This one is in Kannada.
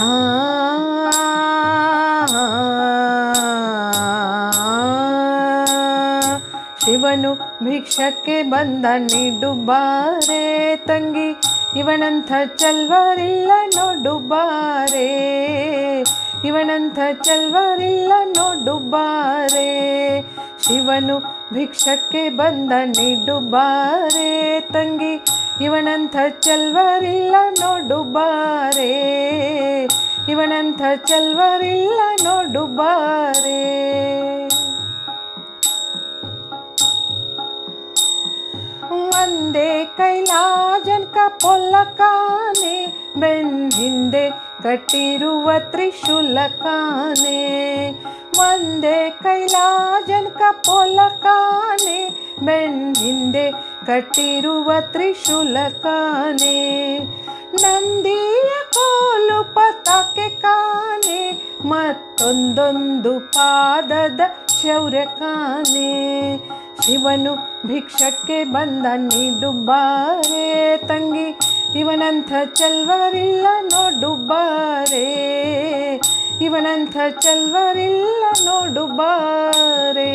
ಆ ಶಿವನು ಭಿಕ್ಷಕ್ಕೆ ಬಂದ ನೀಡು ಬಾರೆ ತಂಗಿ, ಇವನಂಥ ಚಲ್ವರಿಲ್ಲ ನೋಡು ಬಾರೆ, ಇವನಂಥ ಚಲ್ವರಿಲ್ಲ ನೋಡು ಬಾರೆ. ಶಿವನು ಭಿಕ್ಷಕ್ಕೆ ಬಂದ ನೀಡು ಬಾರೆ ತಂಗಿ, ಇವನಂಥ ಚಲ್ವರಿಲ್ಲ ನೋಡು ಬಾರೆ, ಇವನಂಥ ಚಲ್ವರಿಲ್ಲ ನೋಡು ಬಾರೆ. ಒಂದೇ ಕೈಲಾಜನ್ಕ ಪೊಲ್ಲಕಾನೆ, ಬೆನ್ ಹಿಂದೆ ಕಟ್ಟಿರುವ ತ್ರಿಶೂಲಕಾನೆ. ಒಂದೇ ಕೈಲಾಜನ್ಕ ಪೊಲ್ಲಕಾನೆ, ಬೆನ್ ಹಿಂದೆ ಕಟ್ಟಿರುವ ತ್ರಿಶೂಲಕಾನೆ. ನಂದಿಯ ಕೋಲು ಪತಾಕೆ ಕಾನೆ, ಮತ್ತೊಂದೊಂದು ಪಾದದ ಶೌರ್ಯಕಾನೆ. ಶಿವನು ಭಿಕ್ಷಕ್ಕೆ ಬಂದ ನೀಡು ಬಾರೆ ತಂಗಿ, ಇವನಂಥ ಚಲ್ವರಿಲ್ಲ ನೋಡು ಬಾರೆ, ಇವನಂಥ ಚಲ್ವರಿಲ್ಲ ನೋಡು ಬಾರೆ.